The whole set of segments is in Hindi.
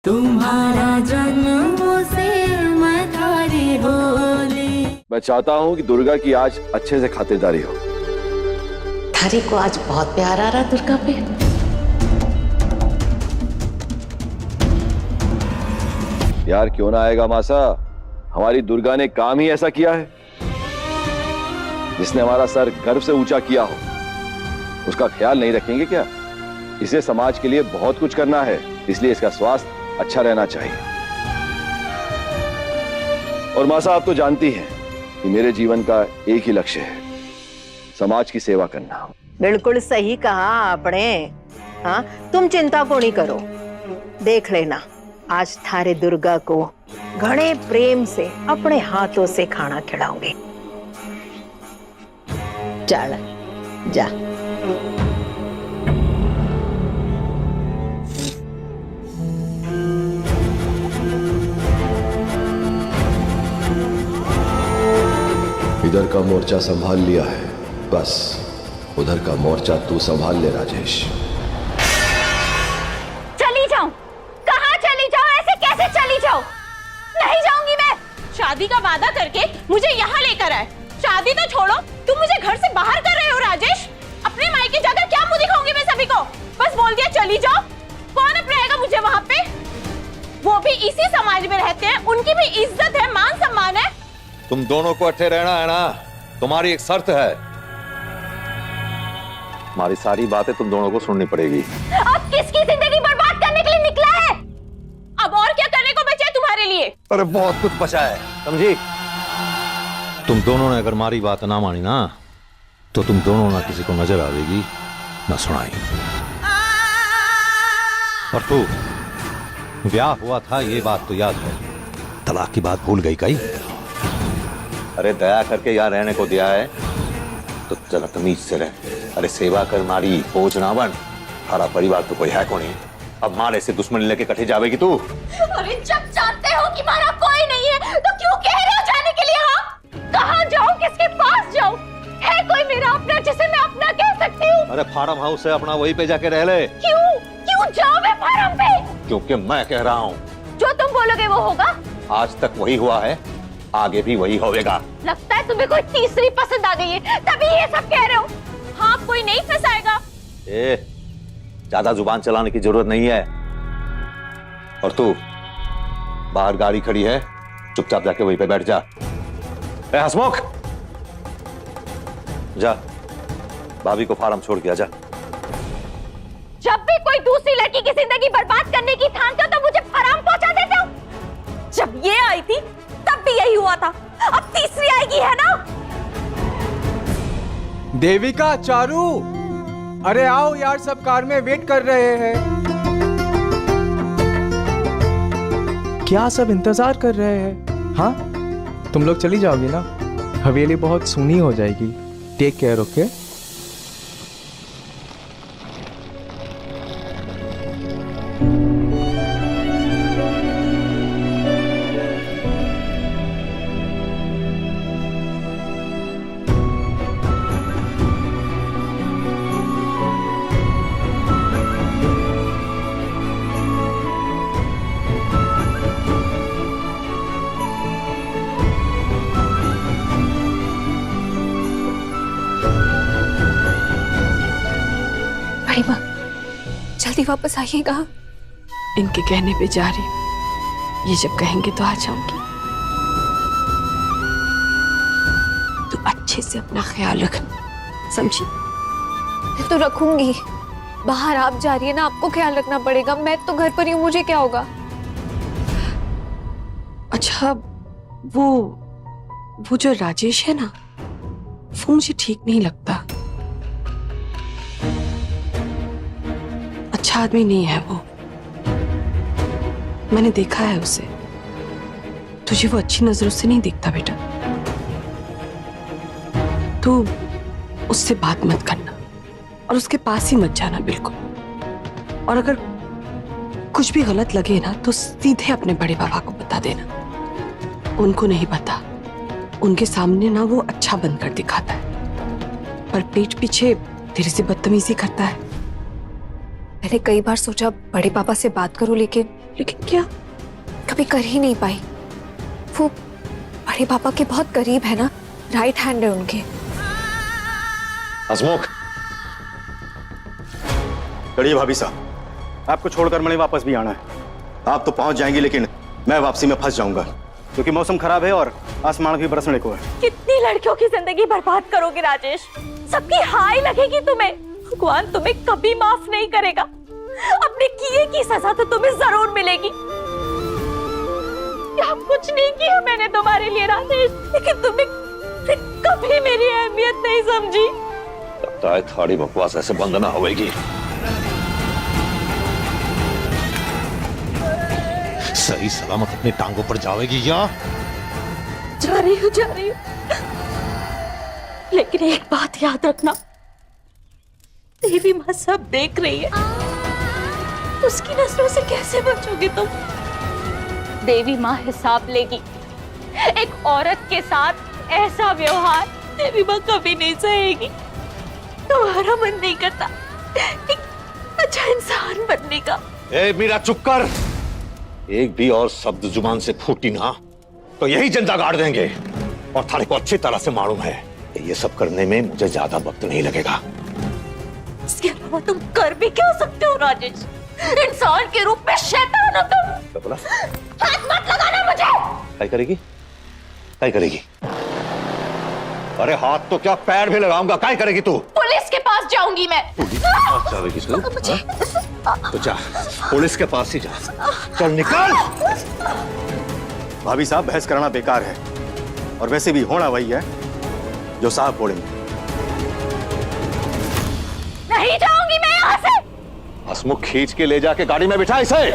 तुम्हारा जन्म से मैं थारी होली। मैं चाहता हूँ कि दुर्गा की आज अच्छे से खातिरदारी हो। थारी को आज बहुत प्यार आ रहा दुर्गा पे। यार क्यों ना आएगा मासा, हमारी दुर्गा ने काम ही ऐसा किया है। जिसने हमारा सर गर्व से ऊंचा किया हो उसका ख्याल नहीं रखेंगे क्या? इसे समाज के लिए बहुत कुछ करना है, इसलिए इसका स्वास्थ्य अच्छा रहना चाहिए। और मासा आप तो जानती हैं कि मेरे जीवन का एक ही लक्ष्य है, समाज की सेवा करना। बिल्कुल सही कहा आपने। हाँ, तुम चिंता को नहीं करो, देख लेना आज थारे दुर्गा को घने प्रेम से अपने हाथों से खाना खिलाऊंगी। चल जा। इधर का मोर्चा संभाल लिया है, बस उधर का मोर्चा तू संभाल ले राजेश। चली जाऊं? कहाँ चली जाऊं? ऐसे कैसे चली जाऊं? नहीं जाऊंगी मैं। शादी का वादा करके मुझे यहाँ लेकर आए। शादी तो छोड़ो, तुम मुझे घर से बाहर कर रहे हो राजेश। अपने मायके जाकर क्या मुंह दिखाऊंगी मैं सभी को? बस बोल दिया चली जाओ। कौन अब रहेगा मुझे वहाँ पे? वो भी इसी समाज में रहते हैं, उनकी भी इज्जत है, मान सम्मान है। तुम दोनों को अट्ठे रहना है ना, तुम्हारी एक शर्त है। हमारी सारी बातें तुम दोनों को सुननी पड़ेगी। अब किसकी जिंदगी बर्बाद करने के लिए निकला है? अब और क्या करने को बचा है तुम्हारे लिए? अरे बहुत कुछ बचा है, समझी? तुम दोनों ने अगर हमारी बात ना मानी ना, तो तुम दोनों ना किसी को नजर आवेगी ना सुनाई। और तू ब्याह हुआ था ये बात तो याद है, तलाक की बात भूल गई कहीं? अरे दया करके यहाँ रहने को दिया है तो जरा तमीज से रह। अरे सेवा कर मारी, बोझ ना बन। हमारा परिवार तो कोई है को नहीं, अब मारे से दुश्मनी लेके कटे जावेगी तू? अरे जब जानते हो कि मारा कोई नहीं है तो क्यों कह रहे हो जाने के लिए? हाँ, कहाँ जाऊँ, किसके पास जाऊँ? है कोई मेरा अपना जिसे मैं अपना कह सकती हूँ? अरे फार्म हाउस है अपना, वहीं पे जाके रह ले। क्यों जाऊँ मैं फार्म पे? क्योंकि मैं कह रहा हूँ जो तुम बोलोगे वो होगा। आज तक वही हुआ है, आगे भी वही होगा। लगता है तुम्हें कोई तीसरी पसंद आ गई है, तभी ये सब कह रहे हो। हाँ, कोई नहीं फंसाएगा। ज्यादा जुबान चलाने की जरूरत नहीं है। और तू बाहर गाड़ी खड़ी है, चुपचाप जाके वहीं पे बैठ जा। हसमुख, जा भाभी को फार्म छोड़ के आ जा। जब भी कोई दूसरी लड़की की जिंदगी बर्बाद करने की ठानते हो तो मुझे फराम पहुंचा देते हो। जब ये आई थी तब भी यही हुआ था, अब तीसरी आएगी, है ना? देविका, चारू, अरे आओ यार, सब कार में वेट कर रहे हैं। क्या सब इंतजार कर रहे हैं? हाँ, तुम लोग चली जाओगी ना, हवेली बहुत सूनी हो जाएगी। Take care, okay? जल्दी वापस आइएगा। इनके कहने पे जा रही हूँ, ये जब कहेंगे तो आ जाऊंगी। तो अच्छे से अपना ख्याल रखना, समझी? मैं तो रखूंगी। बाहर आप जा रही है ना, आपको ख्याल रखना पड़ेगा। मैं तो घर पर ही हूँ, मुझे क्या होगा? अच्छा, वो जो राजेश है ना, वो मुझे ठीक नहीं लगता। अच्छा आदमी नहीं है वो, मैंने देखा है उसे। तुझे वो अच्छी नजरों से नहीं दिखता बेटा। तू उससे बात मत करना और उसके पास ही मत जाना बिल्कुल। और अगर कुछ भी गलत लगे ना तो सीधे अपने बड़े बाबा को बता देना। उनको नहीं पता, उनके सामने ना वो अच्छा बनकर दिखाता है, पर पीठ पीछे तेरे से बदतमीजी करता है। मैंने कई बार सोचा बड़े पापा से बात करूं, लेकिन लेकिन क्या? कभी कर ही नहीं पाई। वो बड़े पापा के बहुत करीब है ना, राइट हैंड है उनके। हसमुख, चलिए भाभी साहब, आपको छोड़कर मैंने वापस भी आना है। आप तो पहुंच जाएंगी लेकिन मैं वापसी में फंस जाऊंगा क्योंकि मौसम खराब है और आसमान भी बरसने को है। कितनी लड़कियों की जिंदगी बर्बाद करोगे राजेश? सबकी हाय लगेगी तुम्हें। भगवान तुम्हें कभी माफ नहीं करेगा। अपने किए की सजा तो तुम्हें जरूर मिलेगी। क्या कुछ नहीं किया मैंने तुम्हारे लिए राजेश, लेकिन तुमने कभी मेरी अहमियत नहीं समझी। लगता है थाड़ी बकवास ऐसे बंद ना होगी। सही सलामत अपनी टांगों पर जाओगी या? जा रही हूँ, लेकिन एक बात याद रखना, देवी माँ सब देख रही है। उसकी नजरों से कैसे बचोगे तुम? देवी माँ हिसाब लेगी। एक औरत के साथ ऐसा व्यवहार देवी माँ कभी नहीं सहेगी। तुम्हारा मन नहीं करता एक अच्छा इंसान बनने का? ए मीरा, चुप कर। एक भी और शब्द जुबान से फूटी ना तो यही जिंदा गाड़ देंगे। और थाने को अच्छी तरह से मालूम है ये सब करने में मुझे ज्यादा वक्त नहीं लगेगा। इसके अलावा तुम कर भी क्या सकते हो राजेश? इंसान के रूप में शैतान हो तुम। क्या बोला? हाथ मत लगाना मुझे। क्या करेगी? क्या करेगी? अरे हाथ तो क्या पैर भी लगाऊंगा। क्या करेगी तू? पुलिस के पास जाऊंगी मैं। जाएगी तू? तो जा, पुलिस के पास ही जा। चल निकल। भाभी साहब, बहस करना बेकार है और वैसे भी होना वही है जो साहब बोलेंगे। नहीं जाऊंगी मैं यहाँ से। हसमुख, खींच के ले जाके गाड़ी में बिठा इसे।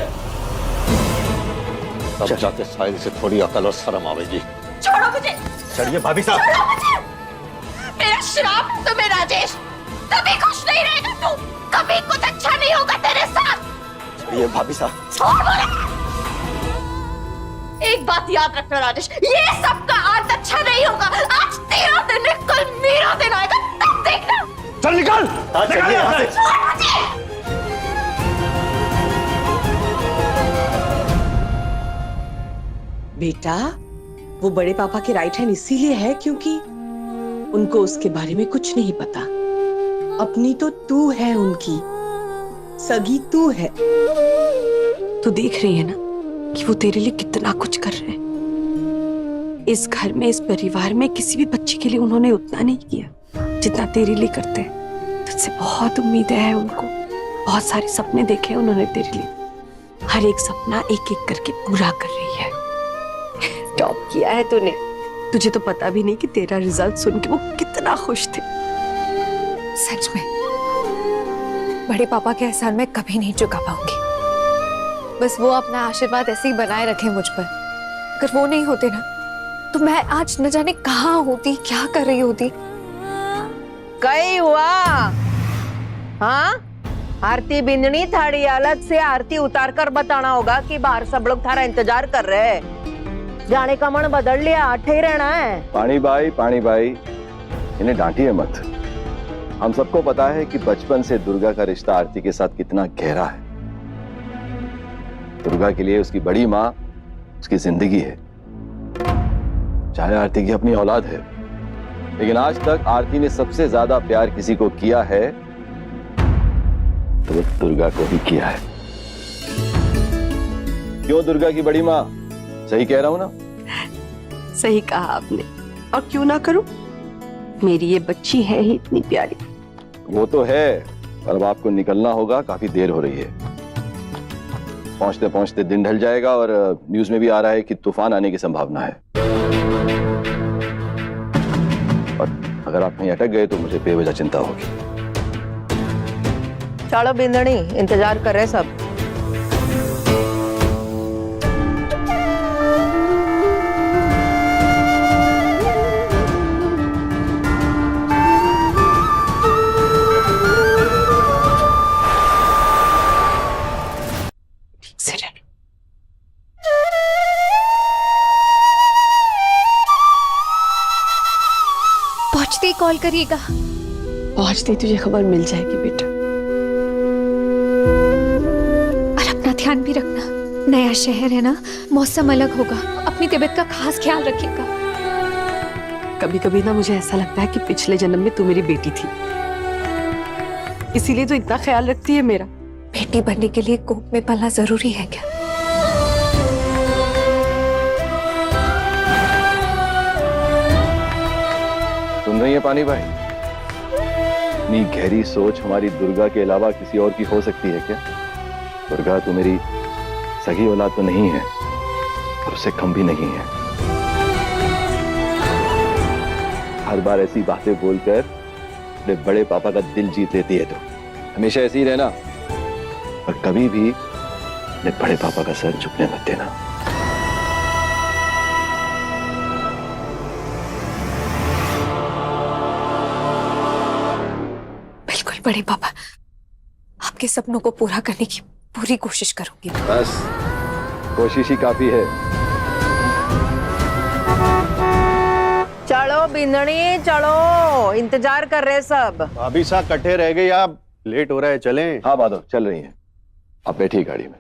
तब जाके साहिल से थोड़ी अकल और शर्म आवेगी। छोड़ो मुझे। चलिए भाभी साहब। छोड़ो मुझे। मेरा श्राप है तुम्हें राजेश। कभी खुश नहीं रहेगा तू। कभी कुछ अच्छा नहीं होगा तेरे साथ। चलिए भाभी साहब। छोड़ मुझे। एक बात याद रखना राजेश, ये सबका आज अच्छा नहीं होगा। आज तेरा दिन है, कल मेरा दिन आएगा, तब देखना। चल निकल। चलिए यहाँ से। छोड़ मुझे। बेटा, वो बड़े पापा के राइट हैंड इसीलिए है क्योंकि उनको उसके बारे में कुछ नहीं पता। अपनी तो तू है, उनकी सगी तू है। तू देख रही है ना कि वो तेरे लिए कितना कुछ कर रहे हैं। इस घर में, इस परिवार में किसी भी बच्चे के लिए उन्होंने उतना नहीं किया जितना तेरे लिए करते हैं। तुझसे बहुत उम्मीदें हैं उनको। बहुत सारे सपने देखे हैं उन्होंने तेरे लिए। हर एक सपना एक एक करके पूरा कर रही है। टॉप किया है तूने। तुझे तो पता भी नहीं कि तेरा रिजल्ट सुन के वो कितना खुश थे। सच में बड़े पापा के एहसान में कभी नहीं चुका पाऊंगी। बस वो अपना आशीर्वाद ऐसे ही बनाए रखे मुझ पर। अगर वो नहीं होते ना तो मैं आज न जाने कहाँ होती, क्या कर रही होती। कई हुआ? हाँ, आरती बिंदनी थाड़ी हालत से आरती उतार कर बताना होगा कि बाहर सब लोग थारा इंतजार कर रहे हैं। जाने का मन बदल लिया, आठे ही रहना है। पानी भाई, इन्हें डांटिए मत। हम सबको पता है कि बचपन से दुर्गा का रिश्ता आरती के साथ कितना गहरा है। दुर्गा के लिए उसकी बड़ी माँ उसकी जिंदगी है, चाहे आरती की अपनी औलाद है। लेकिन आज तक आरती ने सबसे ज्यादा प्यार किसी को किया है तो वो दुर्गा को ही किया है। क्यों दुर्गा की बड़ी माँ? सही कह रहा हूं ना? सही कहा आपने। और क्यों ना करूं? मेरी ये बच्ची है ही इतनी प्यारी। वो तो है, पर अब आपको निकलना होगा, काफी देर हो रही है। पहुंचते पहुंचते दिन ढल जाएगा और न्यूज में भी आ रहा है कि तूफान आने की संभावना है। और अगर आप कहीं अटक गए तो मुझे बेवजह चिंता होगी। चलो बिंदनी, इंतजार कर रहे सब। पहुंचते ही कॉल करिएगा। पहुंचते तुझे खबर मिल जाएगी बेटा। और अपना ध्यान भी रखना। नए नया शहर है ना, मौसम अलग होगा। अपनी तबीयत का खास ख्याल रखिएगा। कभी कभी ना मुझे ऐसा लगता है कि पिछले जन्म में तू मेरी बेटी थी, इसीलिए तो इतना ख्याल रखती है मेरा। बेटी बनने के लिए कोख में पलना जरूरी है क्या? सुन रही है पानी भाई? इतनी गहरी सोच हमारी दुर्गा के अलावा किसी और की हो सकती है क्या? दुर्गा तो मेरी सगी औलाद तो नहीं है और उससे कम भी नहीं है। हर बार ऐसी बातें बोलकर अपने बड़े पापा का दिल जीत लेती है। तो हमेशा ऐसी ही रहना और कभी भी अपने बड़े पापा का सर झुकने मत देना। बिल्कुल बड़े पापा, आपके सपनों को पूरा करने की पूरी कोशिश करूंगी। बस कोशिश ही काफी है। चलो बिंदनी चलो, इंतजार कर रहे सब। भाभी साहब कट्ठे रह गए, आप लेट हो रहा है, चलें। हाँ माधव चल रही हैं, आप बैठिए गाड़ी में।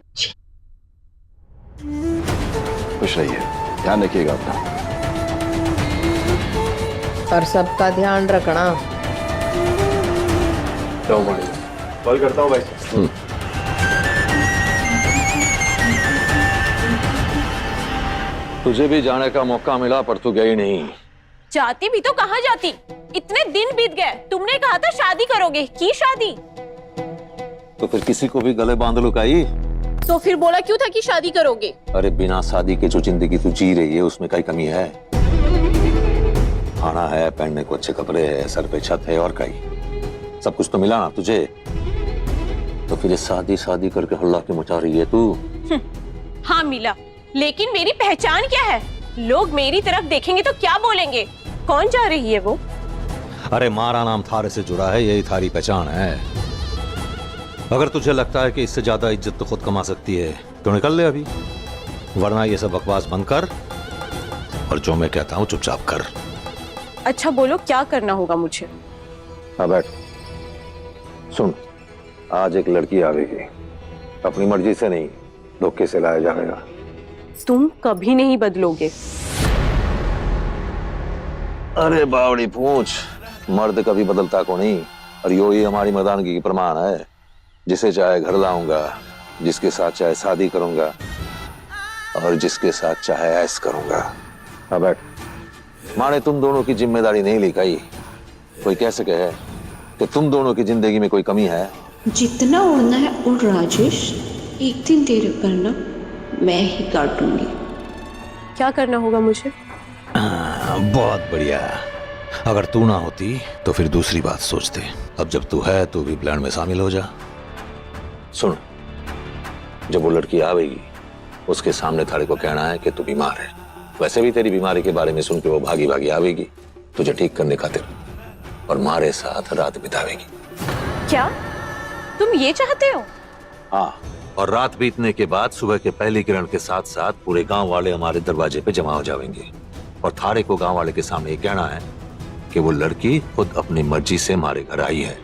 खुश रहिए, ध्यान रखिएगा अपना। और सबका ध्यान रखना। कॉल करता हूँ भाई। तुझे भी जाने का मौका मिला पर तू गई नहीं। जाती भी तो कहाँ जाती, इतने दिन बीत गए। तुमने कहा था शादी करोगे, की शादी? तो फिर किसी को भी गले बांध लुकाई? तो फिर बोला क्यों था कि शादी करोगे? अरे बिना शादी के जो जिंदगी तू जी रही है उसमें कई कमी है। खाना है, पहनने को अच्छे कपड़े है, सर पे छत है, और कई सब कुछ तो मिला ना तुझे। तो फिर शादी शादी करके हल्ला क्यों मचा रही है तू? हाँ मिला, लेकिन मेरी पहचान क्या है? लोग मेरी तरफ देखेंगे तो क्या बोलेंगे? कौन जा रही है वो? अरे मारा नाम थारे से जुड़ा है, यही थारी पहचान है। अगर तुझे लगता है कि इससे ज्यादा इज्जत तो खुद कमा सकती है तो निकल ले अभी, वरना ये सब बकवास बंद कर और जो मैं कहता हूँ चुपचाप कर। अच्छा बोलो, क्या करना होगा मुझे? हाँ बैठ। सुन, आज एक लड़की आवेगी, अपनी मर्जी से नहीं धोखे से लाया जाएगा। तुम कभी नहीं बदलोगे। अरे बावड़ी पूछ, मर्द कभी बदलता को नहीं, और यो ही हमारी मर्दानगी की प्रमाण है। जिसे चाहे घर लाऊंगा, जिसके साथ चाहे शादी करूंगा, और जिसके साथ चाहे ऐश करूंगा। हाँ बैठ। माने तुम दोनों की जिम्मेदारी नहीं ली गई, कोई कह सके है कि तुम दोनों की जिंदगी में कोई कमी है? जितना उड़ना है उड़ राजेश, एक दिन तेरे पर ना मैं ही काटूंगी। क्या करना होगा मुझे? बहुत बढ़िया। अगर तू ना होती तो फिर दूसरी बात सोचते। अब जब तू है तो भी प्लान में शामिल हो जा। सुन, जब वो लड़की आवेगी उसके सामने थारे को कहना है कि तू बीमार है। वैसे भी तेरी बीमारी के बारे में सुन के वो भागी भागी आवेगी तुझे ठीक करने खातिर, और मारे साथ रात बितावेगी। क्या तुम ये चाहते हो? हाँ, और रात बीतने के बाद सुबह के पहली किरण के साथ साथ पूरे गांव वाले हमारे दरवाजे पे जमा हो जाएंगे, और थारे को गांव वाले के सामने ये कहना है कि वो लड़की खुद अपनी मर्जी से हमारे घर आई है।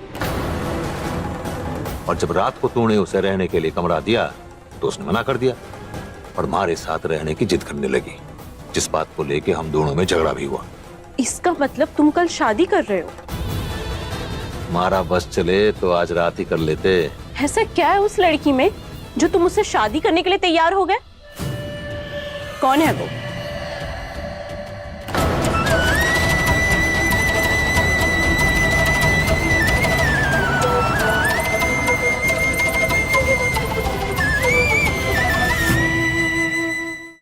और जब रात को तूने उसे रहने के लिए कमरा दिया तो उसने मना कर दिया और हमारे साथ रहने की जिद करने लगी, जिस बात को लेके हम दोनों में झगड़ा भी हुआ। इसका मतलब तुम कल शादी कर रहे हो? हमारा बस चले तो आज रात ही कर लेते। ऐसा क्या है उस लड़की में जो तुम उससे शादी करने के लिए तैयार हो गए? कौन है वो?